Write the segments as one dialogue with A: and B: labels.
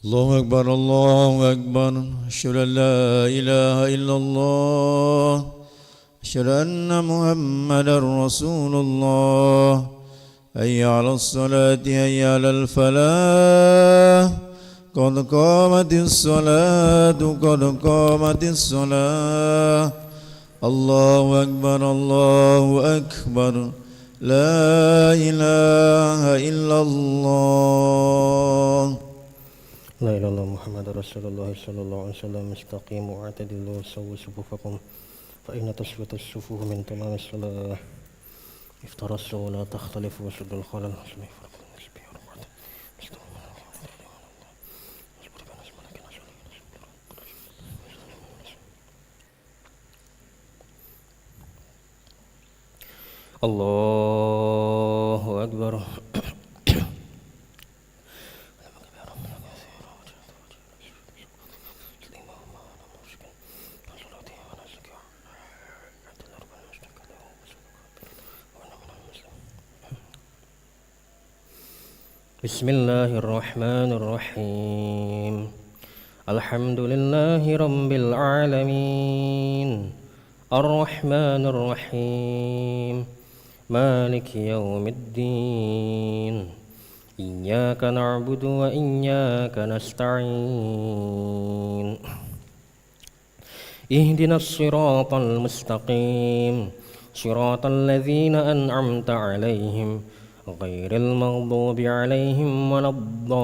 A: الله أكبر الله أكبر أشهد أن لا إله إلا الله أشهد أن محمدا رسول الله حي على الصلاة حي على الفلاح قد قامت الصلاة قد قامت الصلاة الله أكبر الله أكبر لا إله إلا الله
B: لا إله إلا الله محمد رسول الله صلى الله عليه وسلم استقيموا واعتدلوا سووا صفوفكم فإن تسوية الصفوف من تمام الصلاة افترسوا ولا تختلفوا سد الخلل الله أكبر بسم الله الرحمن الرحيم الحمد لله رب العالمين الرحمن الرحيم مالك يوم الدين إياك نعبد وإياك نستعين اهدنا الصراط المستقيم صراط الذين أنعمت عليهم غير المغضوب عليهم ولا الضالين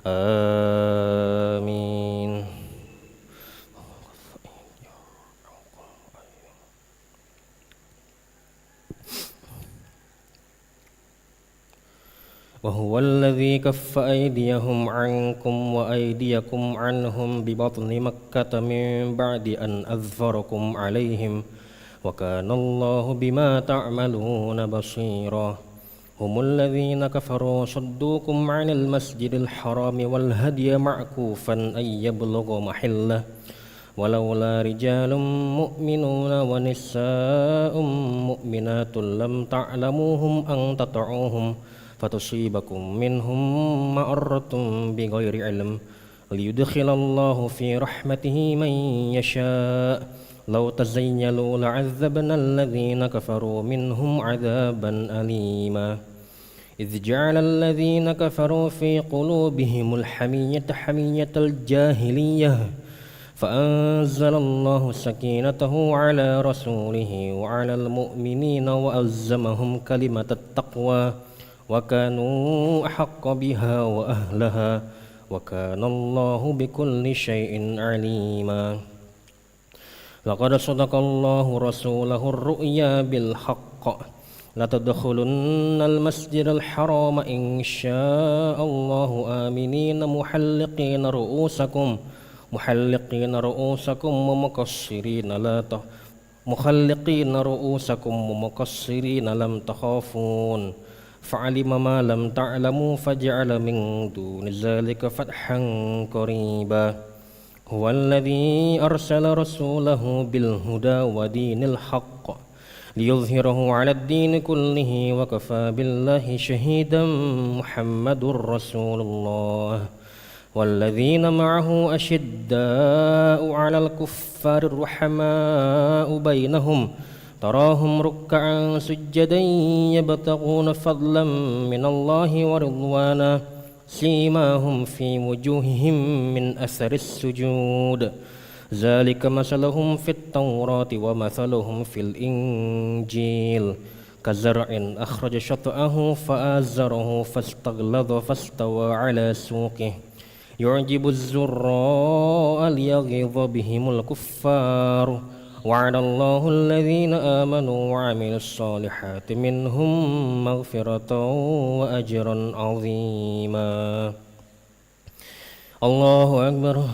B: آمين وهو الذي كف أيديهم عنكم وأيديكم عنهم ببطن مكة من بعد أن أظفركم عليهم وكان الله بما تعملون بصيرا هم الذين كفروا صدوكم عن المسجد الحرام والهدي معكوفا أن يبلغ محله ولولا رجال مؤمنون ونساء مؤمنات لم تعلموهم أن تطعوهم فتصيبكم منهم معرة بغير علم ليدخل الله في رحمته من يشاء لو تزيلوا لعذبنا الذين كفروا منهم عذابا أليما إذ جعل الذين كفروا في قلوبهم الحمية حمية الجاهلية فأنزل الله سكينته على رسوله وعلى المؤمنين وألزمهم كلمة التقوى وكانوا أحق بها وأهلها وكان الله بكل شيء عليما لقد صدق الله رسوله الرؤيا بالحق لتدخلن المسجد الحرام إن شاء الله آمنين محلقين رؤوسكم ومقصرين لم تخافون فعلم ما لم تعلموا فجعل من دون ذلك فتحا قريبا هو الذي أرسل رسوله بالهدى ودين الحق ليظهره على الدين كله وكفى بالله شهيدا محمد رسول الله والذين معه أشداء على الكفار الرحماء بينهم تراهم ركعا سجدا يبتغون فضلا من الله ورضوانا سيماهم في وجوههم من أثر السجود ذلك مثلهم في التوراة ومثلهم في الإنجيل كزرع أخرج شطأه فآزره فاستغلظ فاستوى على سوقه يعجب الزراء ليغيظ بهم الكفار وعد الله الذين آمنوا وعملوا الصالحات منهم مغفرة وأجرا عظيما الله أكبر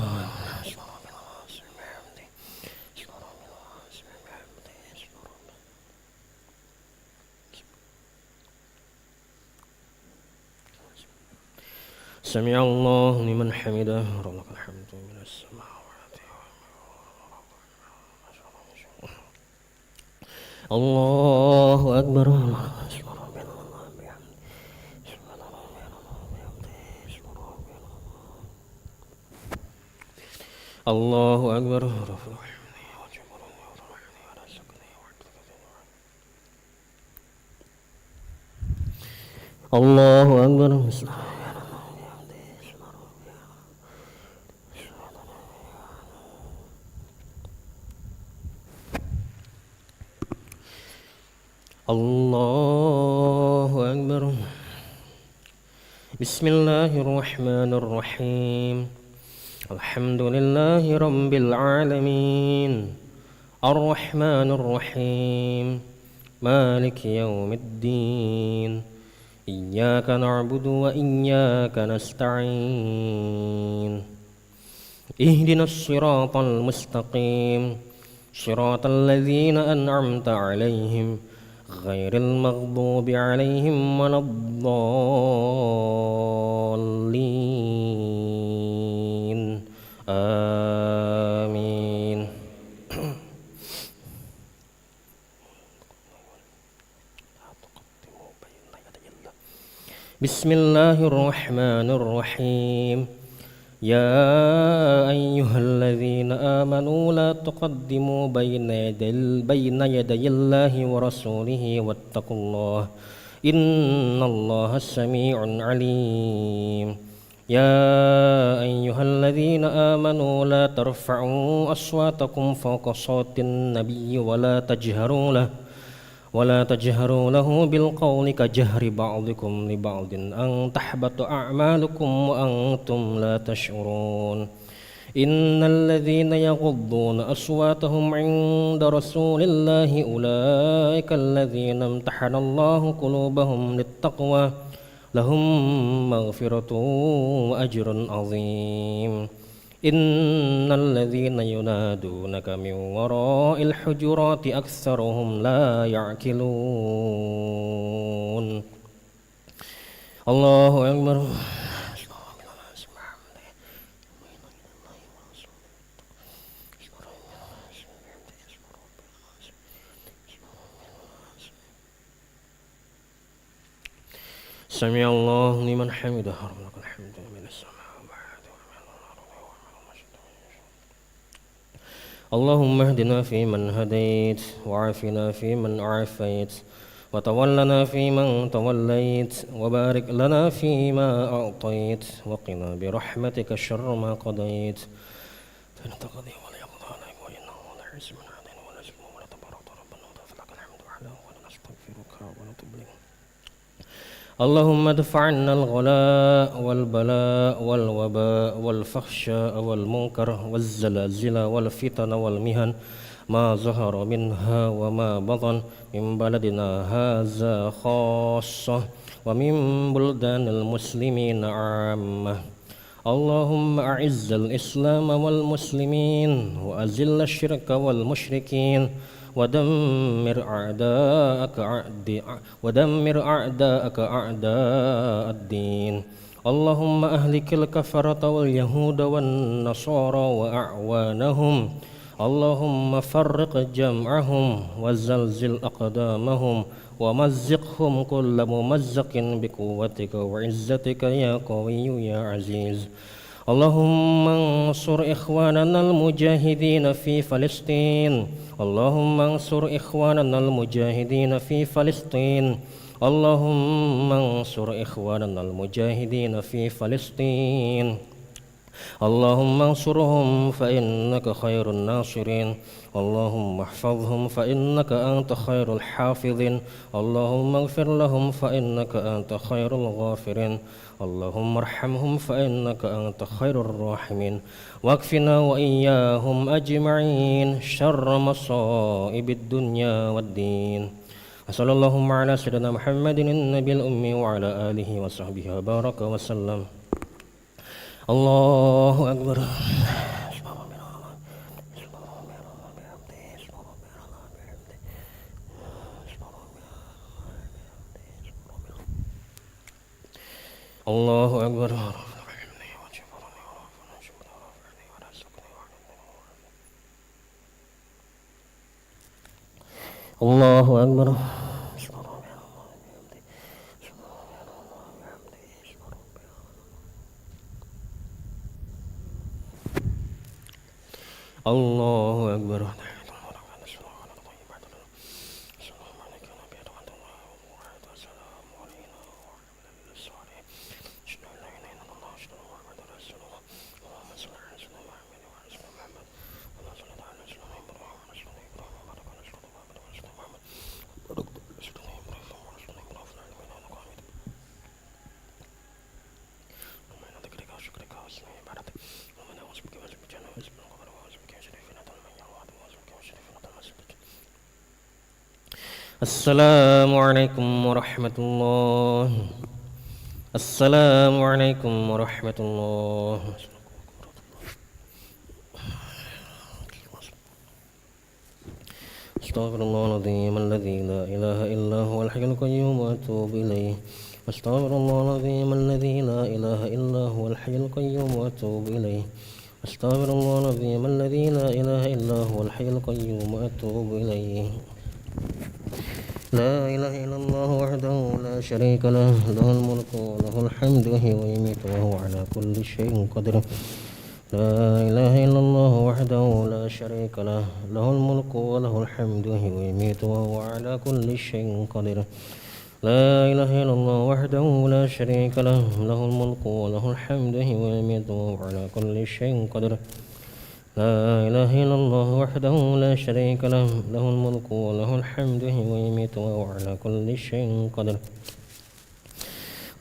B: سمع الله لمن حمده ولك الحمد من السماوات الله أكبر Allahu Akbar. Allahu Akbar. Allahu Akbar. Bismillahirrahmanirrahim. Alhamdulillahi rabbil alamin. Ar-Rahmanir Rahim. Maliki yaumiddin. Iyyaka na'budu wa iyyaka nasta'in. Ihdinas siratal mustaqim. Siratal ladzina an'amta 'alaihim ghairil maghdubi 'alaihim waladdallin. Amin. Bismillahirrahmanirrahim. Ya ayyuhalladzina amanu la tuqaddimu bayna yadayillahi wa rasulihi wattaqullaha innallaha samii'un 'aliim. Ya ayyuhalladzina amanu la tarfa'u aswatakum fawqa sawtin nabiyyi wa la tajharu lahu bil qawli ka jahri ba'dikum li ba'din an tahbatu a'malukum wa antum la tash'urun. Innal ladzina yaghudduna aswatahum 'inda rasulillahi ulaika alladzina imtahana Allahu qulubahum littaqwa lahum maghfiratun wa ajrun 'azim. Innal ladzina yunadunaka min wara'il hujurati aktsaruhum la ya'qilun. Allahu Akbar. Sami'allahu liman hamidah. Rabbana hamdan minas samawati wal Allahumma hdina fi man hadait wa afina fi man afait wa tawallana fi man tawallait wa barik lana fi ma a'tait wa qina bi rahmatika syarra ma qadait. Taqdi wa la yaqda alayka wa innahu la yusmin alayna wa la yusmin wa la tabarakta rabbana wa falakal hamdu ala wa nastaghfiruka wa natubu ilayk. اللهم ادفع عنا الغلاء والبلاء والوباء والفحشاء والمنكر والزلازل والفتن والمهن ما ظهر منها وما بطن من بلدنا هذا خاصة ومن بلدان المسلمين عامة. اللهم أعز الإسلام والمسلمين وأذل الشرك والمشركين ودمر أعداءك أعداء الدين. اللهم أهلك الكفرة واليهود والنصارى وأعوانهم. اللهم فرق جمعهم وزلزل أقدامهم ومزقهم كل ممزق بقوتك وعزتك يا قوي يا عزيز. اللهم انصر إخواننا المجاهدين في فلسطين. اللهم انصر إخواننا المجاهدين في فلسطين. اللهم انصر إخواننا المجاهدين في فلسطين. اللهم انصرهم فإنك خير الناصرين. اللهم احفظهم فإنك أنت خير الحافظين. اللهم اغفر لهم فإنك أنت خير الغافرين. اللهم ارحمهم فإنك أنت خير الراحمين. واكفنا وإياهم أجمعين شر مصائب الدنيا والدين. وصلى اللهم على سيدنا محمد النبي الأمي وعلى آله وصحبه وبارك وسلم. الله أكبر. الله أكبر. الله أكبر. الله أكبر. السلام عليكم ورحمة الله. السلام عليكم ورحمة الله. أستغفر الله العظيم الذي لا إله إلا هو الحي القيوم وأتوب إليه. أستغفر الله العظيم الذي لا إله إلا هو الحي القيوم وأتوب إليه. أستغفر الله العظيم الذي لا إله إلا هو الحي القيوم وأتوب إليه. لا إله إلا الله وحده لا شريك له، له الملك وله الحمد وهو يميت وهو على كل شيء قدير. لا إله إلا الله وحده لا شريك له، له الملك وله الحمد وهو يميت وهو على كل شيء قدير. لا إله إلا الله وحده لا شريك له، له الملك وله الحمد وهو يميت وهو على كل شيء قدير. لا إله إلا الله وحده لا شريك له، له الملك وله الحمد وهو يميت وهو على كل شيء قدير.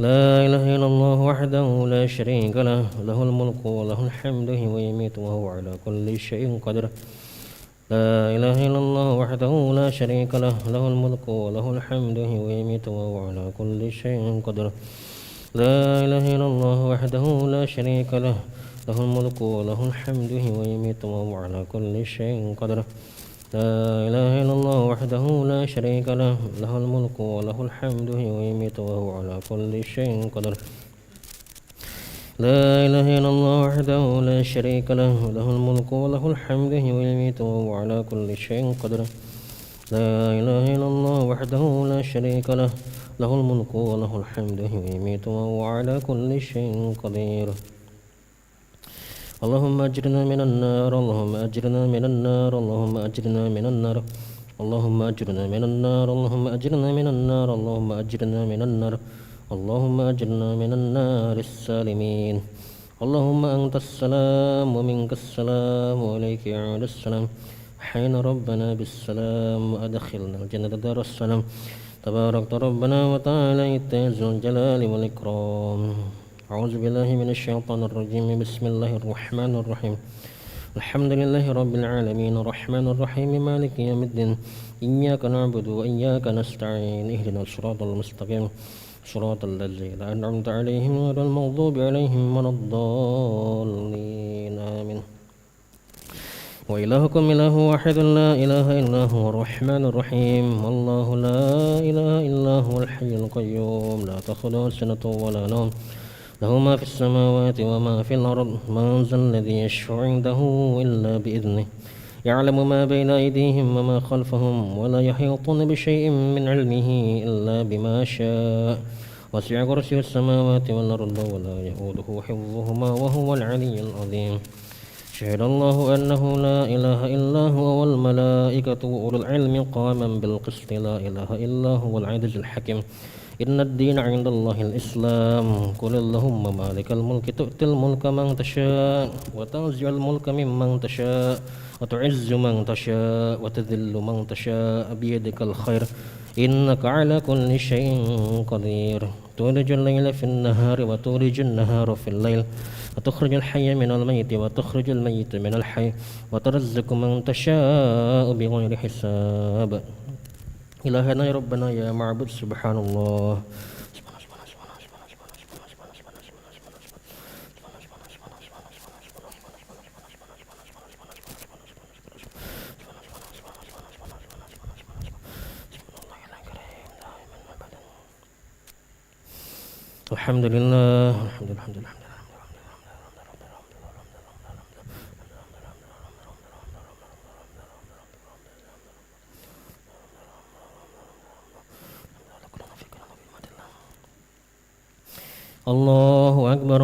B: لا إله إلا الله وحده لا شريك له، له الملك وله الحمد وهو يميت وهو على كل شيء قدير. لا إله إلا الله وحده لا شريك له، له الملك وله الحمد وهو يميت وهو على كل شيء قدير. لا إله إلا الله وحده لا شريك له، له الملك وله الحمد وهو يميت وهو على كل شيء قدير. لا إله إلا الله وحده لا شريك له، له الملك وله الحمد وهو يميت وهو على كل شيء قدير. لا إله إلا الله وحده لا شريك له، له الملك وله الحمد وهو يميت وهو على كل شيء قدير. لا إله إلا الله وحده لا شريك له، له الملك وله الحمد وهو يميت وهو على كل شيء قدير. اللهم أجرنا من النار، اللهم أجرنا من النار، اللهم أجرنا من النار، اللهم أجرنا من النار، اللهم أجرنا من النار، اللهم أجرنا من النار، اللهم أجرنا من النار السالمين. اللهم أنت السلام ومنك السلام وإليك يعود السلام. حين ربنا بالسلام وأدخلنا الجنة دار السلام. تبارك ربنا وتعالى ذو الجلال والإكرام. أعوذ بالله من الشيطان الرجيم. بسم الله الرحمن الرحيم. الحمد لله رب العالمين الرحمن الرحيم مالك يوم الدين. إياك نعبد وإياك نستعين. اهدنا الصراط المستقيم صراط الذين أنعمت عليهم غير المغضوب عليهم ولا الضالين آمين. وإلهكم إله واحد لا إله إلا هو الرحمن الرحيم. الله لا إله إلا هو الحي القيوم لا تأخذه سنة ولا نوم، له ما في السماوات وما في الأرض. من ذا الذي يشفع عنده إلا بإذنه، يعلم ما بين أيديهم وما خلفهم، ولا يحيطون بشيء من علمه إلا بما شاء. وسع كرسيه السماوات والأرض ولا يؤوده حفظهما وهو العلي العظيم. شهد الله أنه لا إله إلا هو والملائكة وأولو العلم قائما بالقسط. لا إله إلا هو العزيز الحكيم. إن الدين عند الله الإسلام. قل اللهم مالك الملك تؤتي الملك من تشاء وتنزع الملك ممن تشاء وتعز من تشاء وتذل من تشاء بيدك الخير إنك على كل شيء قدير. تولج الليل في النهار وتولج النهار في الليل وتخرج الحي من الميت وتخرج الميت من الحي وترزق من تشاء بغير حساب. إلهنا يا ربنا يا معبود سبحان الله. الحمد لله الحمد لله الحمد لله. الله أكبر.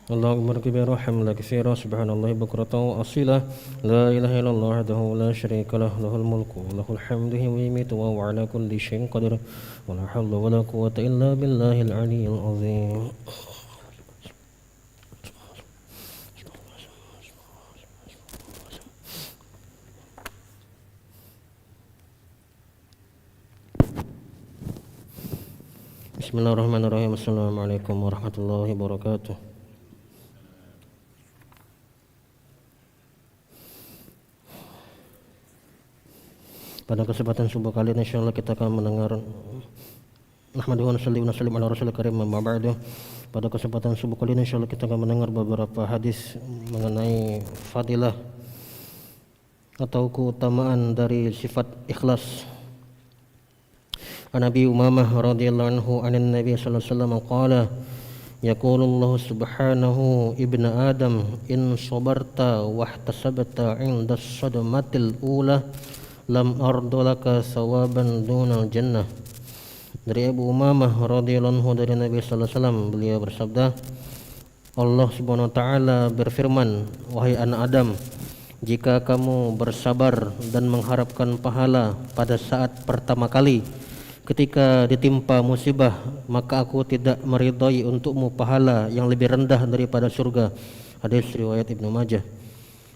B: اللهم اغفر برحم لك كثيرا سبحان الله بكرة وأصيلا لا إله إلا الله وحده لا شريك له له الملك وله الحمد ويميت وهو على كل شيء قدير ولا حول ولا قوة إلا بالله العلي العظيم. Bismillahirrahmanirrahim. Assalamualaikum warahmatullahi wabarakatuh. Pada kesempatan subuh kali ini insyaallah kita akan mendengar Nahmaduhu wa nusalli ala rasulil karim amma ba'du. Pada kesempatan subuh kali ini insyaallah kita akan mendengar beberapa hadis mengenai fadilah atau keutamaan dari sifat ikhlas. An Abi Umamah radhiyallahu anhu anan Nabi sallallahu alaihi wasallam qala yaqulullahu subhanahu ibnu adam in sabarta wahtasabta 'inda as-sadamatil ula lam ardolaka sawaban dunal jannah. Dari Abu Umamah radhiyallahu anhu dari Nabi sallallahu alaihi wasallam, beliau bersabda, Allah Subhanahu wa taala berfirman, wahai anak Adam, jika kamu bersabar dan mengharapkan pahala pada saat pertama kali ketika ditimpa musibah, maka aku tidak meridai untukmu pahala yang lebih rendah daripada surga. Hadis riwayat Ibnu Majah.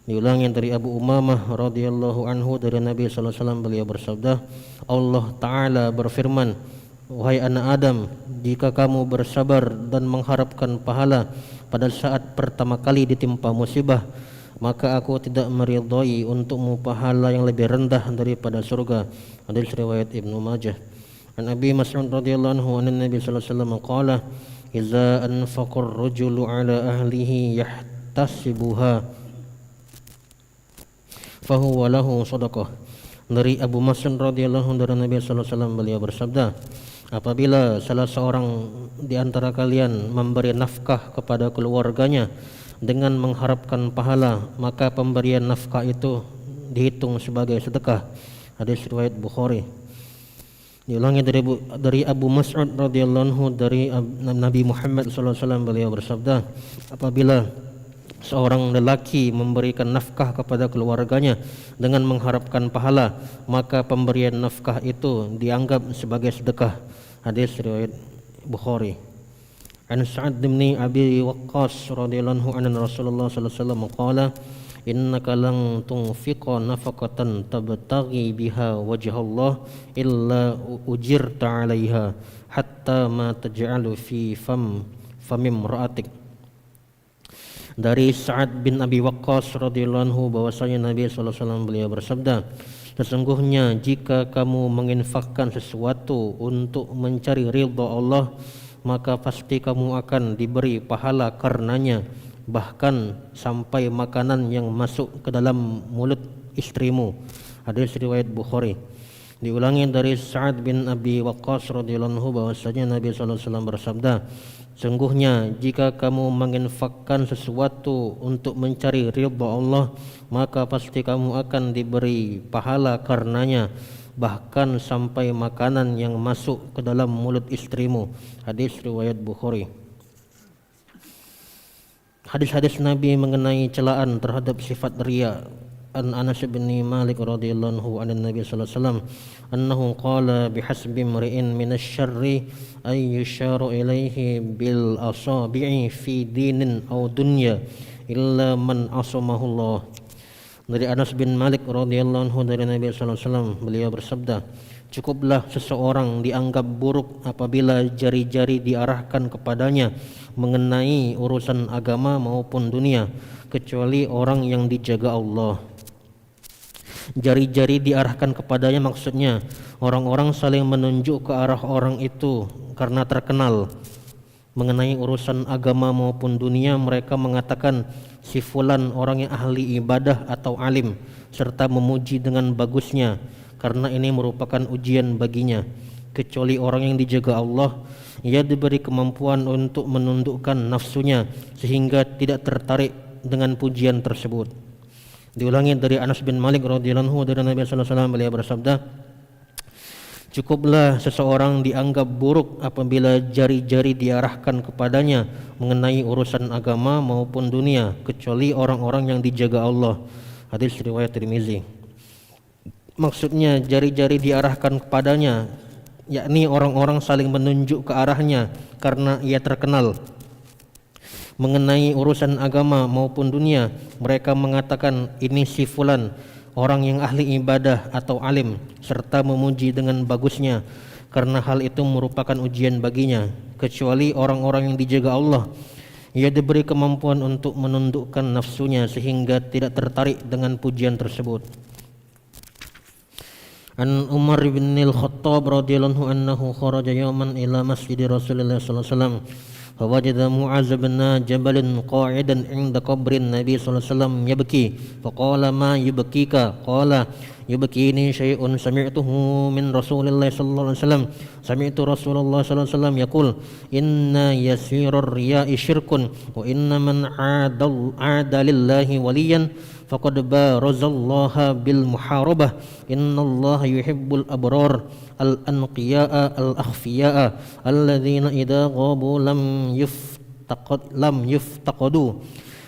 B: Diulangi dari Abu Umamah radhiyallahu anhu dari Nabi sallallahu alaihi wasallam, beliau bersabda, Allah taala berfirman, wahai anak Adam, jika kamu bersabar dan mengharapkan pahala pada saat pertama kali ditimpa musibah, maka aku tidak meridai untukmu pahala yang lebih rendah daripada surga. Hadis riwayat Ibnu Majah. An Abi Mas'ud radhiyallahu anhu an Nabi sallallahu alaihi wasallam qala idza anfaqa ar-rajulu ala ahlihi yahtasibuha fahuwa lahu sadaqah. Dari Abu Mas'ud radhiyallahu anhu dari Nabi sallallahu alaihi wasallam, beliau bersabda, apabila salah seorang di antara kalian memberi nafkah kepada keluarganya dengan mengharapkan pahala, maka pemberian nafkah itu dihitung sebagai sedekah. Hadis riwayat Bukhari. Diulangi dari Abu Mas'ud radhiyallahu anhu dari Nabi Muhammad sallallahu alaihi wasallam, beliau bersabda, apabila seorang lelaki memberikan nafkah kepada keluarganya dengan mengharapkan pahala, maka pemberian nafkah itu dianggap sebagai sedekah. Hadis riwayat Bukhari. An Sa'ad bin Abi Waqqas radhiyallahu anhu Rasulullah sallallahu alaihi wasallam qala innaka lan tunfiqa nafaqatan tabtaghi biha wajhallah illa ujirta 'alaiha hatta ma taj'alu fi famimra'atik. Dari Sa'ad bin Abi Waqqas radhiyallahu anhu bahwasanya Nabi sallallahu alaihi wasallam beliau bersabda, sesungguhnya jika kamu menginfakkan sesuatu untuk mencari ridha Allah, maka pasti kamu akan diberi pahala karenanya, bahkan sampai makanan yang masuk ke dalam mulut istrimu. Hadis riwayat Bukhari. Diulangi dari Sa'ad bin Abi Waqqas radhiyallahu anhu bahwasanya Nabi sallallahu alaihi wasallam bersabda, sungguhnya jika kamu menginfakkan sesuatu untuk mencari ridha Allah, maka pasti kamu akan diberi pahala karenanya, bahkan sampai makanan yang masuk ke dalam mulut istrimu. Hadis riwayat Bukhari. Hadis-hadis Nabi mengenai celaan terhadap sifat riya. An Anas bin Malik radhiyallahu anhu an Nabi sallallahu alaihi wasallam annahu qala bihasbi imri'in minasy-syarri ay yusharu ilaihi bil asabi'i fi dinin aw dunya illa man asamahullah. Dari Anas bin Malik radhiyallahu anhu dari Nabi sallallahu alaihi wasallam, beliau bersabda, cukuplah seseorang dianggap buruk apabila jari-jari diarahkan kepadanya mengenai urusan agama maupun dunia, kecuali orang yang dijaga Allah. Jari-jari diarahkan kepadanya maksudnya orang-orang saling menunjuk ke arah orang itu karena terkenal. Mengenai urusan agama maupun dunia, mereka mengatakan si fulan orang yang ahli ibadah atau alim, serta memuji dengan bagusnya, karena ini merupakan ujian baginya. Kecuali orang yang dijaga Allah, ia diberi kemampuan untuk menundukkan nafsunya sehingga tidak tertarik dengan pujian tersebut. Diulangi dari Anas bin Malik radhiyallahu anhu dari Nabi sallallahu alaihi wasallam, beliau bersabda, Cukuplah seseorang dianggap buruk apabila jari-jari diarahkan kepadanya mengenai urusan agama maupun dunia, kecuali orang-orang yang dijaga Allah. Hadis riwayat Tirmizi. Maksudnya jari-jari diarahkan kepadanya, yakni orang-orang saling menunjuk ke arahnya karena ia terkenal. Mengenai urusan agama maupun dunia, mereka mengatakan ini si fulan, orang yang ahli ibadah atau alim, serta memuji dengan bagusnya, karena hal itu merupakan ujian baginya, kecuali orang-orang yang dijaga Allah. Ia diberi kemampuan untuk menundukkan nafsunya sehingga tidak tertarik dengan pujian tersebut. An Umar bin Al-Khattab radhiyallahu anhu kharaja yawman ila masjid Rasulullah sallallahu alaihi wasallam فوجد معاذ بن جبل قاعدا عند قبر النبي صلى الله عليه وسلم يبكي فقال ما يبكيك قال يبكيني شيء سمعته من رسول الله صلى الله عليه وسلم سمعت رسول الله صلى الله عليه وسلم يقول إن يسير الرياء شرك وإن من عاد لله وليا فقد بارز الله بالمحاربة إن الله يحب الأبرار الأنقياء الأخفياء الذين إذا غابوا لم يفتقدوا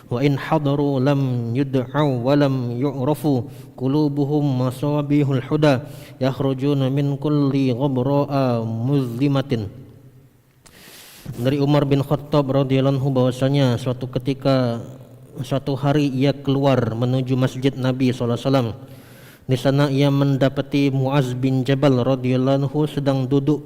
B: وإن حضروا لم يدعوا ولم يعرفوا قلوبهم مصابيح الهدى يخرجون من كل غبراء مظلمة. Dari Umar bin Khattab radhiyallahu anhu bahwasanya suatu hari ia keluar menuju masjid Nabi SAW. Di sana ia mendapati Muaz bin Jabal radhiyallahu anhu sedang duduk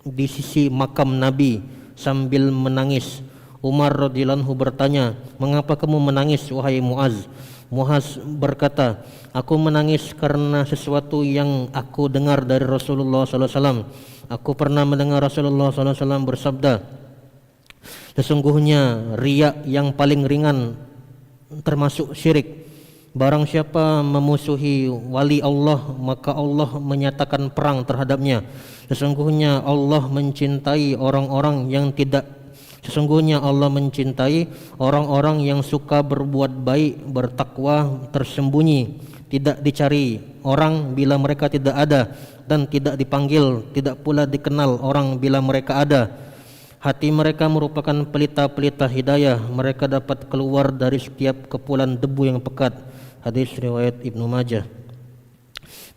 B: di sisi makam Nabi sambil menangis. Umar radhiyallahu anhu bertanya, "Mengapa kamu menangis wahai Muaz?" Muaz berkata, "Aku menangis karena sesuatu yang aku dengar dari Rasulullah SAW. Aku pernah mendengar Rasulullah SAW bersabda, sesungguhnya riya yang paling ringan termasuk syirik. Barang siapa memusuhi wali Allah, maka Allah menyatakan perang terhadapnya. Sesungguhnya Allah mencintai orang-orang yang suka berbuat baik, bertakwa, tersembunyi, tidak dicari orang bila mereka tidak ada, dan tidak dipanggil, tidak pula dikenal orang bila mereka ada. Hati mereka merupakan pelita-pelita hidayah, mereka dapat keluar dari setiap kepulan debu yang pekat." Hadis riwayat Ibnu Majah.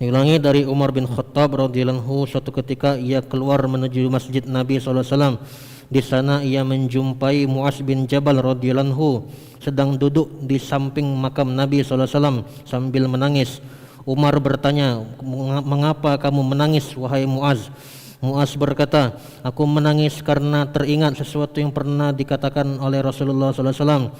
B: Diulangi dari Umar bin Khattab radhiyallahu anhu, suatu ketika ia keluar menuju masjid Nabi SAW. Di sana ia menjumpai Muaz bin Jabal radhiyallahu anhu sedang duduk di samping makam Nabi SAW sambil menangis. Umar bertanya, "Mengapa kamu menangis wahai Muaz?" Muaz berkata, "Aku menangis karena teringat sesuatu yang pernah dikatakan oleh Rasulullah SAW.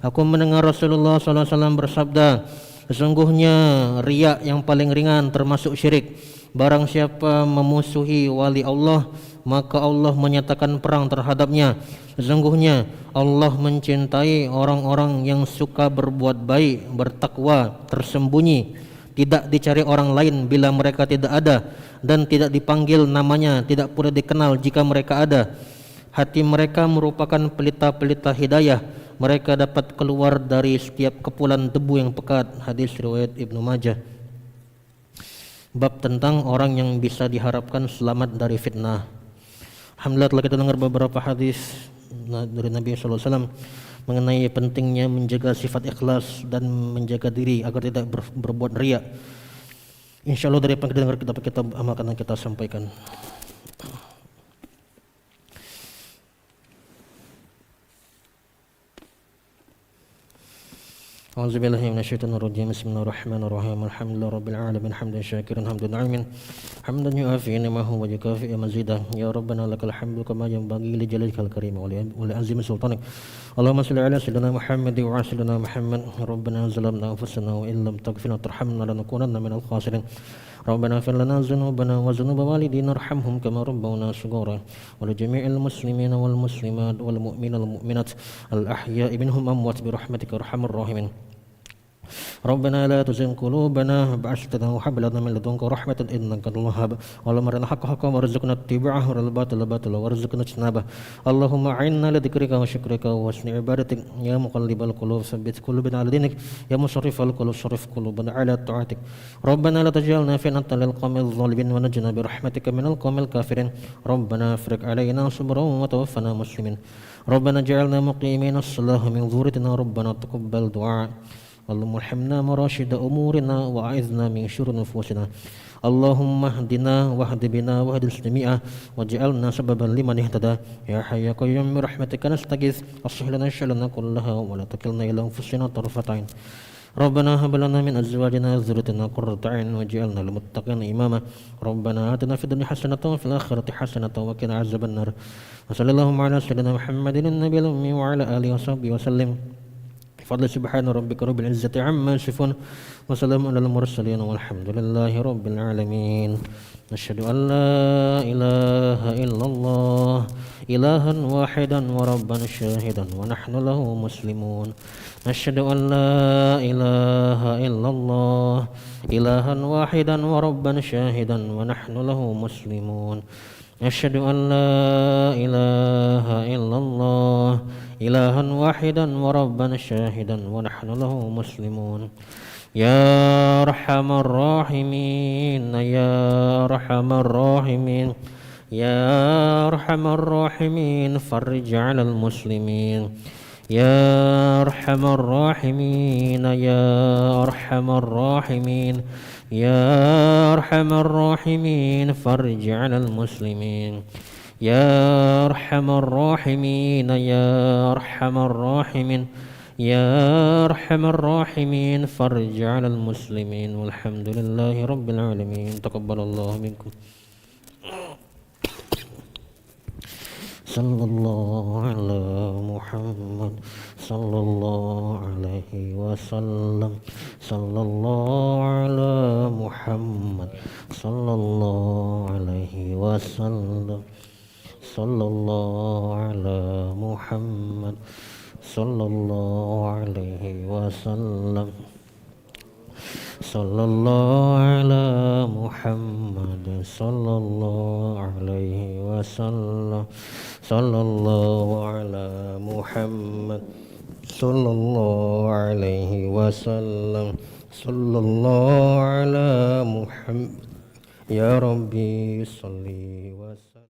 B: Aku mendengar Rasulullah SAW bersabda, sesungguhnya riya yang paling ringan termasuk syirik. Barang siapa memusuhi wali Allah, maka Allah menyatakan perang terhadapnya. Sesungguhnya Allah mencintai orang-orang yang suka berbuat baik, bertakwa, tersembunyi, tidak dicari orang lain bila mereka tidak ada, dan tidak dipanggil namanya, tidak pula dikenal jika mereka ada. Hati mereka merupakan pelita-pelita hidayah, mereka dapat keluar dari setiap kepulan debu yang pekat." Hadis riwayat Ibnu Majah. Bab tentang orang yang bisa diharapkan selamat dari fitnah. Alhamdulillah telah kita dengar beberapa hadis dari Nabi SAW mengenai pentingnya menjaga sifat ikhlas dan menjaga diri agar tidak berbuat riya. Insyaallah dari apa yang kita dengar kita amalkan dan kita sampaikan. A'udzubillahi minasyaitonirrajim. Bismillahirrahmanirrahim. Alhamdulillahirabbil alamin hamdan syakiran hamdan na'imin hamdan yu'afi ni'amahu wa yukafi mazidah. Ya Rabbana lakal hamdu kama yanbaghi li jalalika al-karim wa li azimi sultanik. Allahumma shalli ala sayyidina Muhammad wa ala sayyidina Muhammad. Rabbana zalamna anfusana wa illam taghfir wa tarhamna lanakunanna minal khasirin. Rabbana ighfir lana dhunubana wa dhunuba walidina warhamhum kama rabbawna shighara. Wa li jami'il muslimina wal muslimat wal mu'minina wal mu'minat al ahya'i minhum amwat bi rahmatika arhamar rahimin. ربنا لا تزغ قلوبنا بعد إذ هديتنا وهب لنا من لدنك رحمة إنك أنت الوهاب اللهم أرنا الحق حقا وارزقنا اتباعه وارنا الباطل باطلا وارزقنا اجتنابه اللهم أعنا لذكرك وشكرك وحسن عبادتك يا مقلب القلوب ثبت قلوبنا على دينك يا مصرف القلوب صرف قلوبنا على طاعتك ربنا لا تجعلنا فتنة للقوم الظالمين ونجنا برحمتك من القوم الكافرين ربنا افرج علينا صبرا وتوفنا مسلمين ربنا اجعلنا مقيمين الصلاة من ذريتنا ربنا تقبل دعاء اللهم ارحمنا مراشد أمورنا وأعذنا من شرور نفوسنا اللهم اهدنا واهد بنا واهد المسلمين واجعلنا سببا لمن اهتدى يا حي يا قيوم برحمتك نستغيث اصلح لنا شأننا كلها ولا تكلنا إلى أنفسنا طرفة عين ربنا هب لنا من أزواجنا وذريتنا قرة أعين واجعلنا للمتقين إماما ربنا آتنا في الدنيا حسنة وفي الآخرة حسنة وقنا عذاب النار وصلى اللهم على سيدنا محمد النبي الأمي وعلى آله وصحبه وسلم بفضل سبحان ربك رب العزة عما يصفون وسلام على المرسلين والحمد لله رب العالمين نشهد أن لا إله إلا الله إلها واحدا وربا شاهدا ونحن له مسلمون نشهد أن لا إله إلا الله إلها واحدا وربا شاهدا ونحن له مسلمون نشهد أن لا إله إلا الله إلها واحدا وربا شاهدا ونحن له مسلمون يا أرحم الراحمين يا أرحم الراحمين يا أرحم الراحمين فرج على المسلمين يا أرحم الراحمين يا أرحم الراحمين يا أرحم الراحمين فرج على المسلمين يا أرحم الراحمين يا أرحم الراحمين يا أرحم الراحمين فرج على المسلمين والحمد لله رب العالمين تقبل الله منكم صلى الله على محمد صلى الله عليه وسلم صلى الله على محمد صلى الله عليه وسلم صلى الله على محمد صلى الله عليه وسلم صلى الله على محمد صلى الله عليه وسلم صلى الله على محمد صلى الله عليه وسلم صلى الله على محمد يا ربي صل وسلم